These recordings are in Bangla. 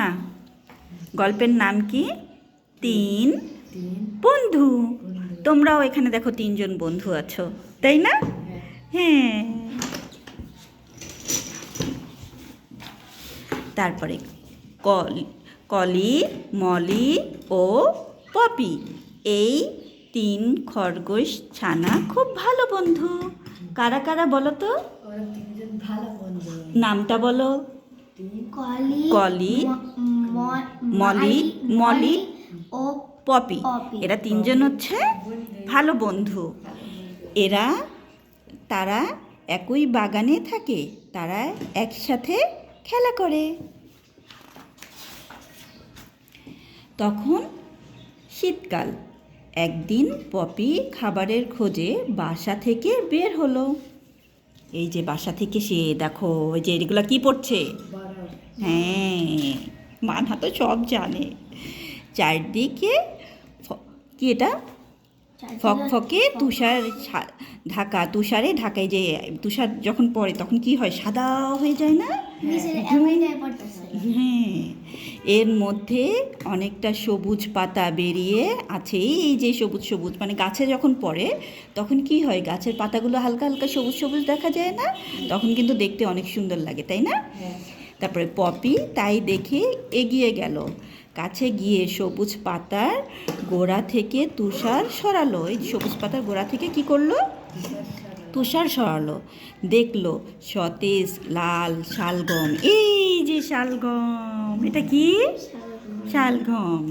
হ্যাঁ, গল্পের নাম কি? তিন বন্ধু। তোমরাও এখানে দেখো তিনজন বন্ধু আছো, তাই না? হ্যাঁ। তারপরে কলি, মলি ও পপি, এই তিন খরগোশ ছানা খুব ভালো বন্ধু। কারা কারা বলো তো? নামটা বলো। কলি, মলি ও পপি, এরা তিনজন হচ্ছে ভালো বন্ধু। তারা একই বাগানে থাকে, তারা একসাথে খেলা করে। তখন শীতকাল। একদিন পপি খাবারের খোঁজে বাসা থেকে বের হলো। এই যে বাসা থেকে সে দেখো, ওই যে এগুলো কি পড়ছে? হ্যাঁ, মানহা তো সব জানে। চারদিকে কি এটা? ফকফকে তুষার ঢাকা, তুষারে ঢাকায়, যে তুষার যখন পড়ে তখন কি হয়, সাদা হয়ে যায় না? হ্যাঁ, এর মধ্যে অনেকটা সবুজ পাতা বেরিয়ে আছে। এই যে সবুজ সবুজ, মানে গাছে যখন পড়ে তখন কি হয়, গাছের পাতাগুলো হালকা হালকা সবুজ সবুজ দেখা যায় না? তখন কিন্তু দেখতে অনেক সুন্দর লাগে, তাই না? তারপরে পপি তাই দেখে এগিয়ে গেল। কাছে গিয়ে সবুজ পাতার গোড়া থেকে তুষার সরালো। এই সবুজ পাতার গোড়া থেকে কি করলো? তুষার সরালো। দেখলো সতেজ লাল শালগম। এই যে শালগম, এটা কি? শালগম।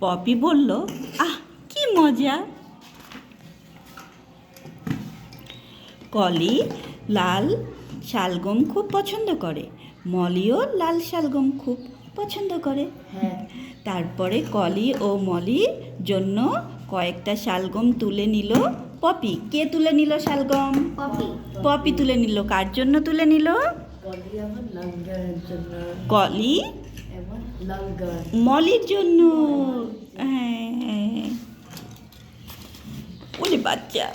পপি বলল, আহ কি মজা। কলি লাল শালগম খুব পছন্দ করে, মলিও লাল শালগম খুব পছন্দ করে। তারপরে কলি ও মলির জন্য কয়েকটা শালগম তুলে নিল পপি। কে তুলে নিল শালগম? পপি তুলে নিল। কার জন্য তুলে নিল? কলি মলির জন্য। হ্যাঁ, ওরে বাচ্চা।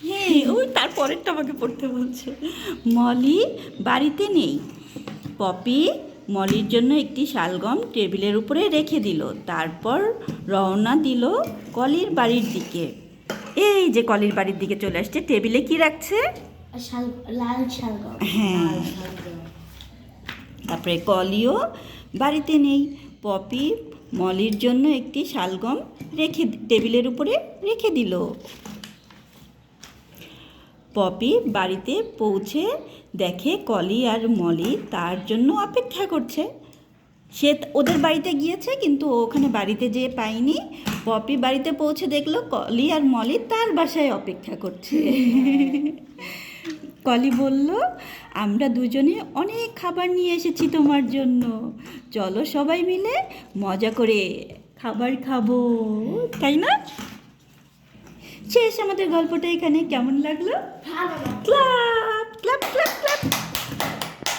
হ্যাঁ, ওই তারপরেরটা আমাকে পড়তে বলছে। মলি বাড়িতে নেই। পপি মলির জন্য একটি শালগম টেবিলের উপরে রেখে দিল। তারপর রওনা দিল কলির বাড়ির দিকে। এই যে কলির বাড়ির দিকে চলে আসছে। টেবিলে কি রাখছে? লাল শালগম। হ্যাঁ। তারপরে কলিও বাড়িতে নেই। পপি মলির জন্য একটি শালগম টেবিলের উপরে রেখে দিল। পপি বাড়িতে পৌঁছে দেখে কলি আর মলি তার জন্য অপেক্ষা করছে। সে ওদের বাড়িতে গিয়েছে, কিন্তু ওখানে বাড়িতে যেয়ে পায়নি। পপি বাড়িতে পৌঁছে দেখলো কলি আর মলি তার বাসায় অপেক্ষা করছে। কলি বলল, আমরা দুজনে অনেক খাবার নিয়ে এসেছি তোমার জন্য, চলো সবাই মিলে মজা করে খাবার খাবো, তাই না? শেষ আমাদের গল্পটা এখানে। কেমন লাগলো? Clap clap clap clap.